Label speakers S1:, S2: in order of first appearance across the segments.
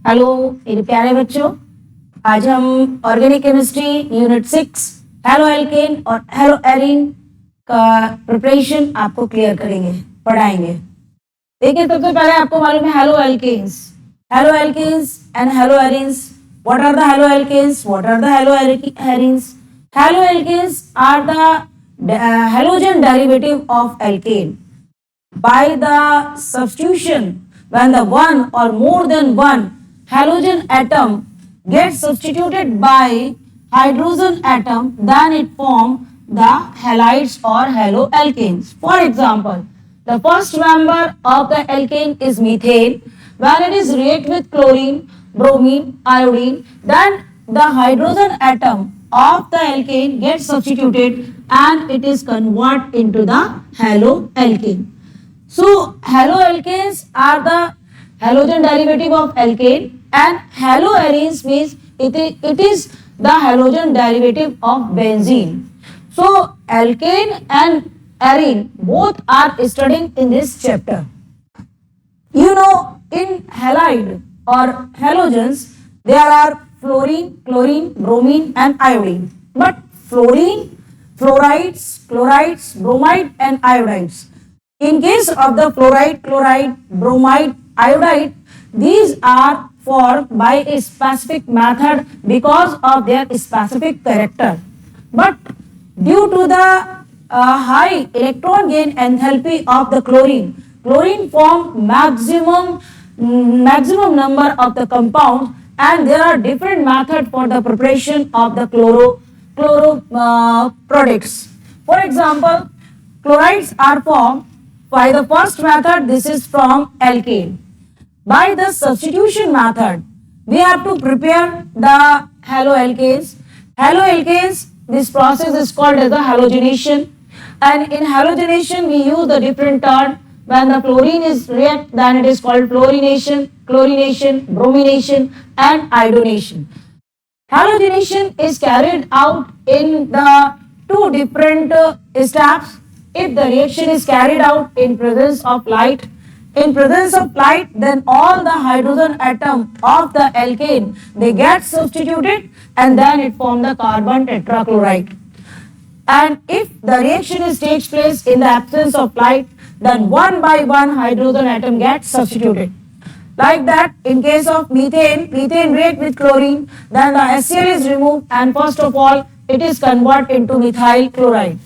S1: Hello मेरे प्यारे बच्चों, आज हम organic chemistry unit 6 haloalkane और हेलो एरीन का प्रिपरेशन आपको क्लियर करेंगे, पढ़ाएंगे। देखिए, सबसे पहले आपको मालूम है haloalkanes and haloarenes. What are the haloalkanes, what are the haloarenes? Haloalkanes are the halogen derivative of alkane. By the substitution, when the one or more than one halogen atom gets substituted by hydrogen atom, then it forms the halides or haloalkanes. For example, the first member of the alkane is methane. When it is react with chlorine, bromine, iodine, then the hydrogen atom of the alkane gets substituted and it is converted into the haloalkane. So haloalkanes are the halogen derivative of alkane and haloarenes means it is the halogen derivative of benzene. So alkane and arene both are studying in this chapter. You know, in halide or halogens there are fluorine, chlorine, bromine and iodine. But fluorine, fluorides, chlorides, bromide and iodides. In case of the fluoride, chloride, bromide, iodide, these are formed by a specific method because of their specific character. But due to the high electron gain enthalpy of the chlorine form maximum number of the compounds, and there are different methods for the preparation of the chloro products. For example, chlorides are formed by the first method, this is from alkane. By the substitution method, we have to prepare the haloalkanes. Haloalkanes, this process is called as the halogenation. And in halogenation, we use the different term. When the chlorine is react, then it is called fluorination, chlorination, bromination, and iodination. Halogenation is carried out in the two different steps. If the reaction is carried out in presence of light, then all the hydrogen atom of the alkane, they get substituted and then it forms the carbon tetrachloride. And if the reaction takes place in the absence of light, then one by one hydrogen atom gets substituted. Like that, in case of methane react with chlorine, then the HCl is removed and first of all, it is converted into methyl chloride.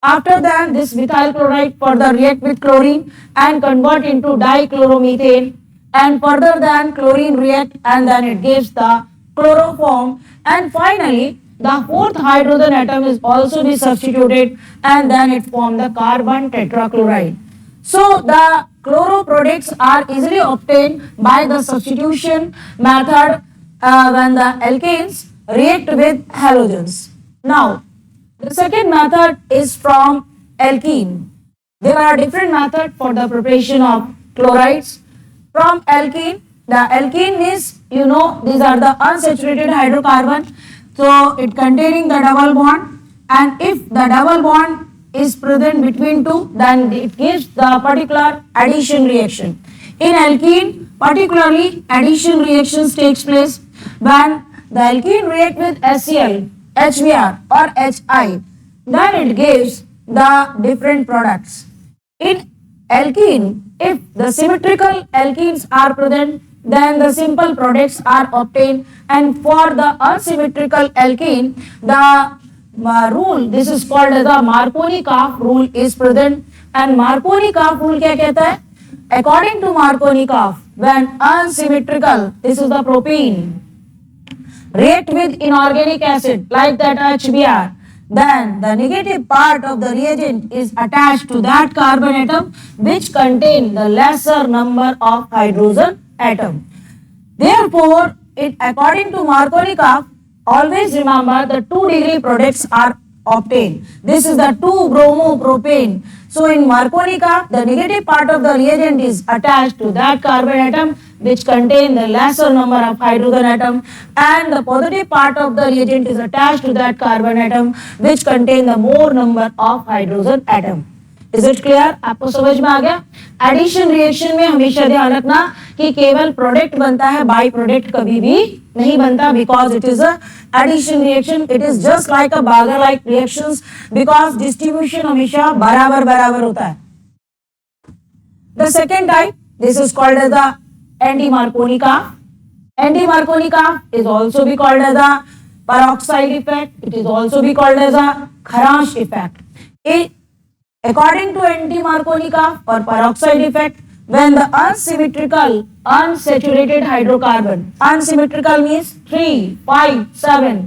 S1: After that, this methyl chloride further react with chlorine and convert into dichloromethane, and further then chlorine react and then it gives the chloroform, and finally the fourth hydrogen atom is also be substituted and then it forms the carbon tetrachloride. So the chloro products are easily obtained by the substitution method when the alkanes react with halogens. Now, the second method is from alkene. There are different methods for the preparation of chlorides. From alkene, the alkene is, you know, these are the unsaturated hydrocarbon. So it containing the double bond, and if the double bond is present between two, then it gives the particular addition reaction. In alkene, particularly addition reactions takes place when the alkene react with HCl, HBr or HI, then it gives the different products. In alkene, if the symmetrical alkenes are present, then the simple products are obtained, and for the unsymmetrical alkene, the rule, this is called as the Marconi-Karp rule is present. And Marconi-Karp rule क्या कहता है? According to Marconi-Karp, when unsymmetrical, this is the propene, react with inorganic acid like that HBr, then the negative part of the reagent is attached to that carbon atom which contain the lesser number of hydrogen atom. Therefore, it according to Marconi-Karp, always remember the 2-degree products are obtained. This is the 2-bromopropane. So in Marconi-Karp, the negative part of the reagent is attached to that carbon atom which contain the lesser number of hydrogen atom, and the positive part of the reagent is attached to that carbon atom which contain the more number of hydrogen atom. Is it clear? आपको समझ में आ गया? Addition reaction में हमेशा ध्यान रखना कि केवल प्रोडक्ट बनता है, बाई प्रोडक्ट कभी भी नहीं बनता, because it is a addition reaction. It is just like a burger like reactions, because distribution हमेशा बराबर बराबर होता है. The second type, this is called as the anti-Marconi curve. Anti-Marconi curve is also be called as a peroxide effect. It is also be called as a Kharash effect. According to anti-Marconi curve or peroxide effect, when the unsymmetrical unsaturated hydrocarbon, unsymmetrical means 3, 5, 7,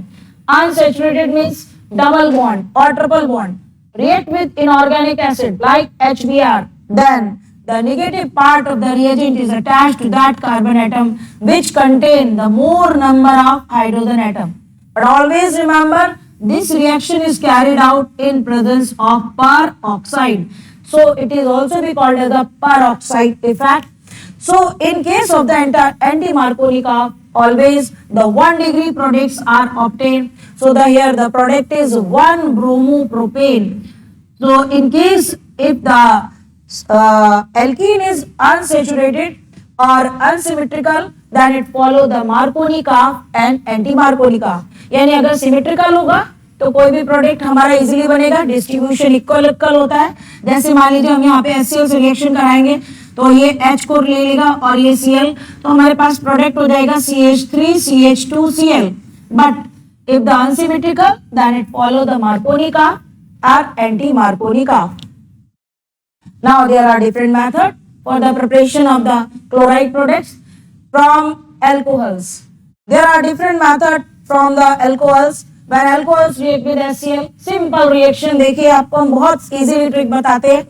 S1: unsaturated means double bond or triple bond, react with inorganic acid like HBr, then the negative part of the reagent is attached to that carbon atom which contain the more number of hydrogen atom. But always remember, this reaction is carried out in presence of peroxide. So it is also be called as the peroxide effect. So in case of the anti-Marconi curve, always the 1 degree products are obtained. So here the product is 1 bromopropane. So in case if the alkene is unsaturated or unsymmetrical, then it follow the Marconi curve and anti-Marconi curve. यानी अगर symmetrical होगा तो कोई भी product हमारा easily बनेगा, distribution equal equal होता है. जैसे मान लीजिए हम यहाँ पे HCl से रिएक्शन कराएंगे तो ये H को ले लेगा और ये Cl, तो हमारे पास प्रोडक्ट हो जाएगा CH3 CH2 Cl. But if the unsymmetrical, then it follow the Marconi curve or anti-Marconi curve. Now there are different methods for the preparation of the chloride products from alcohols. There are different methods from the alcohols. When alcohols react with HCl, simple reaction देखिए आपको हम बहुत easily trick बताते हैं.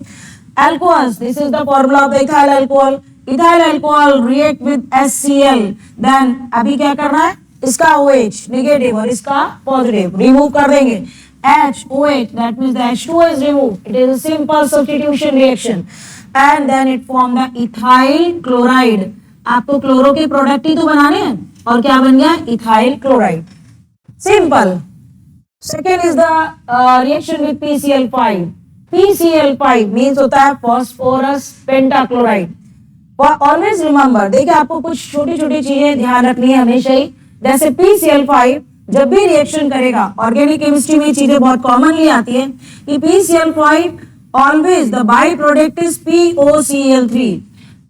S1: Alcohols, this is the formula of the ethyl alcohol. Ethyl alcohol react with HCl. Then अभी क्या करना है, इसका OH negative और इसका positive remove कर देंगे. HOH, that means the H2O is removed. It is a simple substitution reaction and then it form the ethyl chloride. आपको क्लोरो के प्रोडक्ट ही तो बनाने हैं और क्या बन गया, ethyl chloride. Simple. Second is the reaction with PCl5. PCl5 means होता है phosphorus pentachloride. Always remember, देखिए आपको कुछ छोटी छोटी चीजें ध्यान रखनी है हमेशा ही. जैसे PCl5 जब भी रिएक्शन करेगा, ऑर्गेनिक केमिस्ट्री में चीजें बहुत कॉमनली आती है कि PCl5 always the by product is POCl3.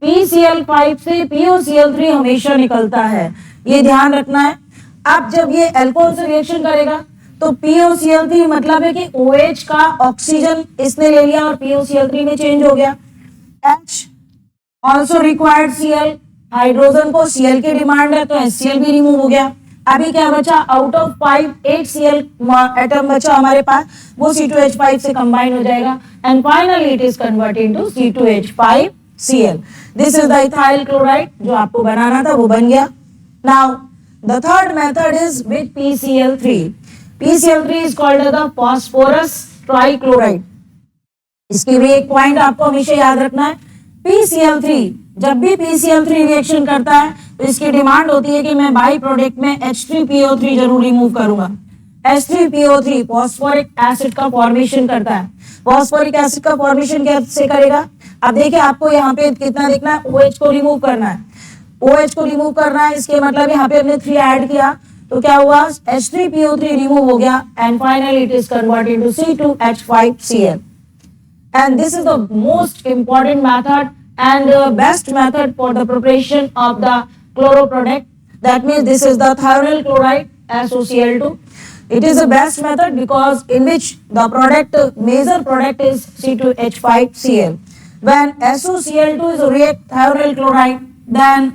S1: PCl5 से POCl3 हमेशा निकलता है, ये ध्यान रखना है. अब जब ये अल्कोहल से रिएक्शन करेगा तो POCl3 मतलब है कि OH का ऑक्सीजन इसने ले लिया और POCl3 में चेंज हो गया. H also required Cl, hydrogen को Cl की डिमांड है तो HCl भी रिमूव हो गया. अभी क्या बचा, आउट ऑफ 5 8 Cl एटम बचा हमारे पास, वो C2H5 से कंबाइन हो जाएगा and finally it is converted into C2H5Cl. This is the ethyl chloride, जो आपको बनाना था वो बन गया. Now the third method is with PCl3. PCl3 is called as the phosphorus trichloride. इसकी भी एक पॉइंट आपको हमेशा याद रखना है, PCl3 जब भी PCl3 रिएक्शन करता है तो इसकी डिमांड होती है कि मैं बाई प्रोडक्ट में H3PO3 जरूर रिमूव करूंगा. H3PO3 फॉस्फोरिक एसिड का फॉर्मेशन करता है. फॉस्फोरिक एसिड का फॉर्मेशन कैसे करेगा, अब देखिए आपको यहाँ पे कितना देखना है, OH को रिमूव करना है. OH को रिमूव करना है, इसके मतलब यहाँ पे हमने 3 ऐड किया तो क्या हुआ, H3PO3 रिमूव हो गया and finally it is converted into C2H5Cl. And this is the most important method and best method for the preparation of the chloro product. That means this is the thionyl chloride SOCl2. It is the best method because in which the product, major product is C2H5Cl. When SOCl2 is react thionyl chloride, then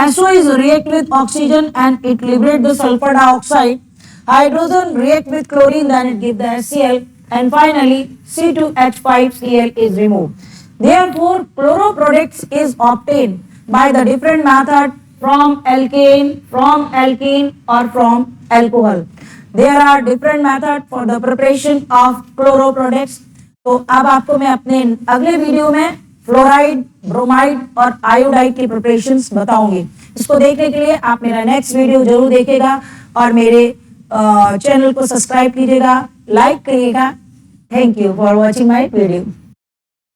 S1: SO is react with oxygen and it liberates the sulfur dioxide. Hydrogen react with chlorine, then it gives the HCl. And finally C2H5Cl is removed. Therefore, chloro products is obtained by the different method from alkane or from alcohol. There are different method for the preparation of chloro products. तो अब आपको मैं अपने अगले video में fluoride, bromide और iodide की preparations बताऊंगी. इसको देखने के लिए आप मेरा नेक्स्ट वीडियो जरूर देखिएगा और मेरे चैनल को सब्सक्राइब कीजिएगा, लाइक करिएगा. Thank you for watching my video.